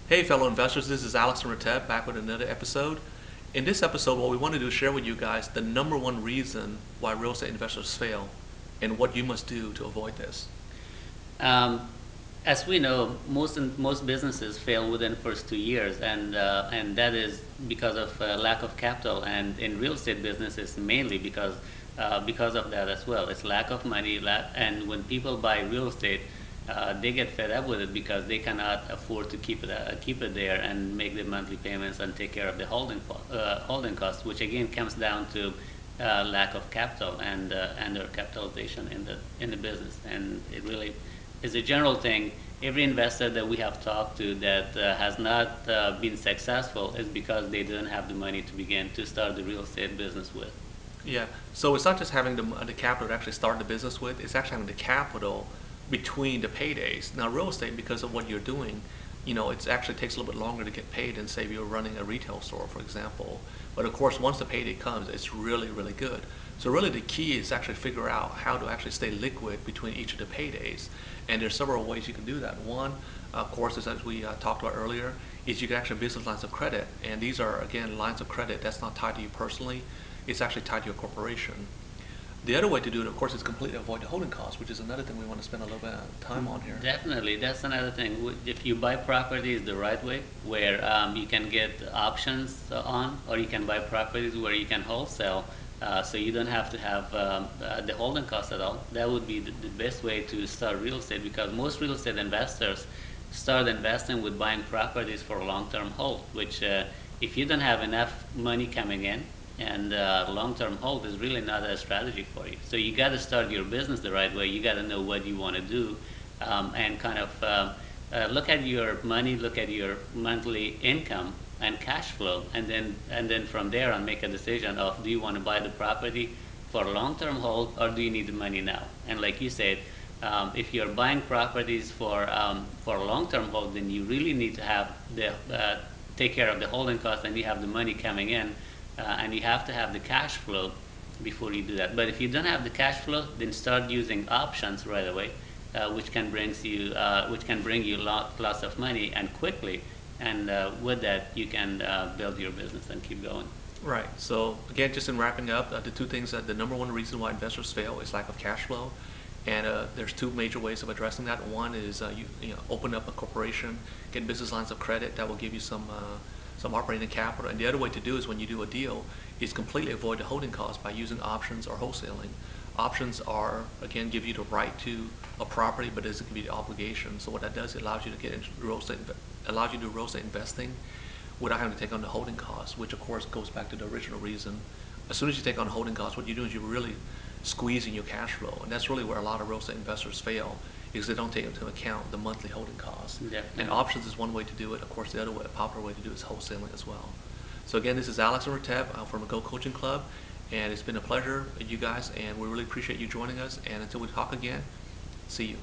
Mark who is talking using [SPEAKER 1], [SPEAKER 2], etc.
[SPEAKER 1] Hey, fellow investors, this is Alex and Rateb back with another episode. In this episode, what we want to do is share with you guys the number one reason why real estate investors fail and what you must do to avoid this.
[SPEAKER 2] Um, as we know, most businesses fail within first 2 years, and that is because of lack of capital. And in real estate business, it's mainly because of that as well. It's lack of money, and when people buy real estate, they get fed up with it because they cannot afford to keep it there and make the monthly payments and take care of the holding costs, which again comes down to lack of capital and their capitalization in the business. And it really is a general thing. Every investor that we have talked to that has not been successful is because they didn't have the money to begin to start the real estate business with.
[SPEAKER 1] Yeah, so it's not just having the capital to actually start the business with, it's actually having the capital between the paydays. Now, real estate, because of what you're doing, it actually takes a little bit longer to get paid than, say, if you're running a retail store, for example. But of course, once the payday comes, it's really, really good. So really the key is actually figure out how to actually stay liquid between each of the paydays. And there's several ways you can do that. One, of course, is as we talked about earlier, is you can actually business lines of credit. And these are, again, lines of credit that's not tied to you personally. It's actually tied to your corporation. The other way to do it, of course, is completely avoid the holding costs, which is another thing we want to spend a little bit of time on here.
[SPEAKER 2] Definitely, that's another thing. If you buy properties the right way, where you can get options on, or you can buy properties where you can wholesale, so you don't have to have the holding cost at all. That would be the best way to start real estate, because most real estate investors start investing with buying properties for long-term hold, which if you don't have enough money coming in, and long-term hold is really not a strategy for you. So you got to start your business the right way. You got to know what you want to do, and kind of look at your money, look at your monthly income and cash flow, and then from there on make a decision of, do you want to buy the property for long-term hold, or do you need the money now? And like you said, if you're buying properties for long-term hold, then you really need to have the take care of the holding costs, and you have the money coming in, and you have to have the cash flow before you do that. But if you don't have the cash flow, then start using options right away, which can bring you lots of money and quickly. And with that, you can build your business and keep going.
[SPEAKER 1] Right. So again, just in wrapping up, the two things that the number one reason why investors fail is lack of cash flow, and there's two major ways of addressing that. One is you open up a corporation, get business lines of credit that will give you some operating capital, and the other way to do is when you do a deal is completely avoid the holding costs by using options or wholesaling. Options are again give you the right to a property, but it doesn't give you the obligation. So what that does, it allows you to get into real estate, allows you to do real estate investing without having to take on the holding costs, which of course goes back to the original reason. As soon as you take on holding costs, what you do is you're really squeezing your cash flow, and that's really where a lot of real estate investors fail, is they don't take into account the monthly holding costs. And
[SPEAKER 2] Definitely.
[SPEAKER 1] options is one way to do it. Of course, the other way, a popular way to do it is wholesaling as well. So again, this is Alex and Rateb from the Go Coaching Club, and it's been a pleasure, you guys, and we really appreciate you joining us. And until we talk again, see you.